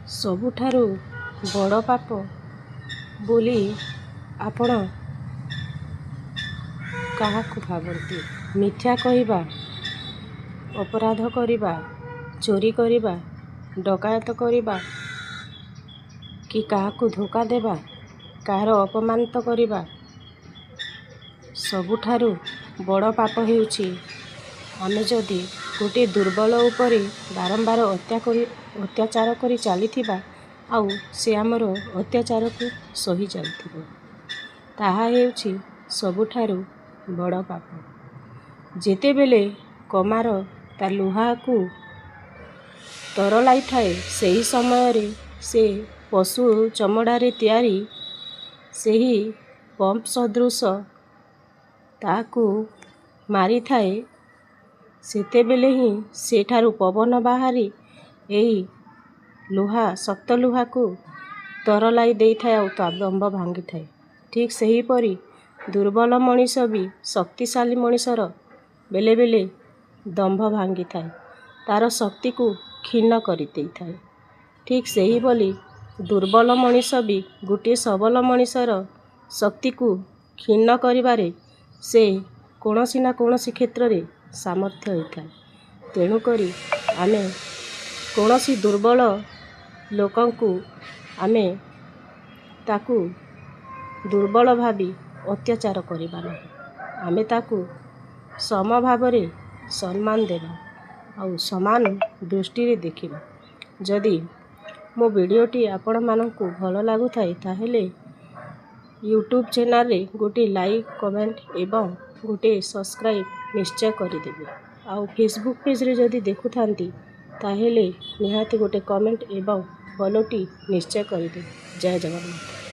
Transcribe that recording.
ସବୁଠାରୁ ବଡ଼ ପାପ ବୋଲି ଆପଣ କାହାକୁ ଭାବନ୍ତି? ମିଥ୍ୟା କହିବା, ଅପରାଧ କରିବା, ଚୋରି କରିବା, ଡକାୟତ କରିବା କି କାହାକୁ ଧୋକା ଦେବା, କାହାର ଅପମାନିତ କରିବା। ସବୁଠାରୁ ବଡ଼ ପାପ ହେଉଛି ଆମେ ଯଦି ଗୋଟିଏ ଦୁର୍ବଳ ଉପରେ ବାରମ୍ବାର ଅତ୍ୟାଚାର କରି ଚାଲିଥିବା ଆଉ ସେ ଆମର ଅତ୍ୟାଚାରକୁ ସହି ଚାଲିଥିବ। ତାହା ହେଉଛି ସବୁଠାରୁ ବଡ଼ ପାପ। ଯେତେବେଳେ କମାର ତା ଲୁହାକୁ ତରଳାଇଥାଏ, ସେହି ସମୟରେ ସେ ପଶୁ ଚମଡ଼ାରେ ତିଆରି ସେହି ପମ୍ପ ସଦୃଶ ତାହାକୁ ମାରିଥାଏ, ସେତେବେଳେ ହିଁ ସେଠାରୁ ପବନ ବାହାରି ଏହି ଶକ୍ତ ଲୁହାକୁ ତରଳାଇ ଦେଇଥାଏ ଆଉ ତା ଦମ୍ଭ ଭାଙ୍ଗିଥାଏ। ଠିକ୍ ସେହିପରି ଦୁର୍ବଳ ମଣିଷ ବି ଶକ୍ତିଶାଳୀ ମଣିଷର ବେଳେ ବେଳେ ଦମ୍ଭ ଭାଙ୍ଗିଥାଏ, ତା'ର ଶକ୍ତିକୁ କ୍ଷୀଣ କରିଦେଇଥାଏ। ଠିକ୍ ସେହିଭଳି ଦୁର୍ବଳ ମଣିଷ ବି ଗୋଟିଏ ସବଳ ମଣିଷର ଶକ୍ତିକୁ କ୍ଷୀଣ କରିବାରେ ସେ କୌଣସି ନା କୌଣସି କ୍ଷେତ୍ରରେ ସାମର୍ଥ୍ୟ ହୋଇଥାଏ। ତେଣୁକରି ଆମେ କୌଣସି ଦୁର୍ବଳ ଲୋକଙ୍କୁ ଆମେ ତାକୁ ଦୁର୍ବଳ ଭାବି ଅତ୍ୟାଚାର କରିବା ନାହିଁ। ଆମେ ତାକୁ ସମଭାବରେ ସମ୍ମାନ ଦେବା ଆଉ ସମାନ ଦୃଷ୍ଟିରେ ଦେଖିବା। ଯଦି ମୋ ଭିଡ଼ିଓଟି ଆପଣମାନଙ୍କୁ ଭଲ ଲାଗୁଥାଏ ତାହେଲେ ୟୁଟ୍ୟୁବ୍ ଚ୍ୟାନେଲରେ ଗୋଟିଏ ଲାଇକ୍, କମେଣ୍ଟ ଏବଂ ଗୋଟିଏ ସବସ୍କ୍ରାଇବ୍ ନିଶ୍ଚୟ କରିଦେବେ। ଆଉ ଫେସବୁକ୍ ପେଜରେ ଯଦି ଦେଖୁଥାନ୍ତି ତାହେଲେ ନିହାତି ଗୋଟେ କମେଣ୍ଟ ଏବଂ ଫଲୋଟି ନିଶ୍ଚୟ କରିଦେବେ। ଜୟ ଜଗନ୍ନାଥ।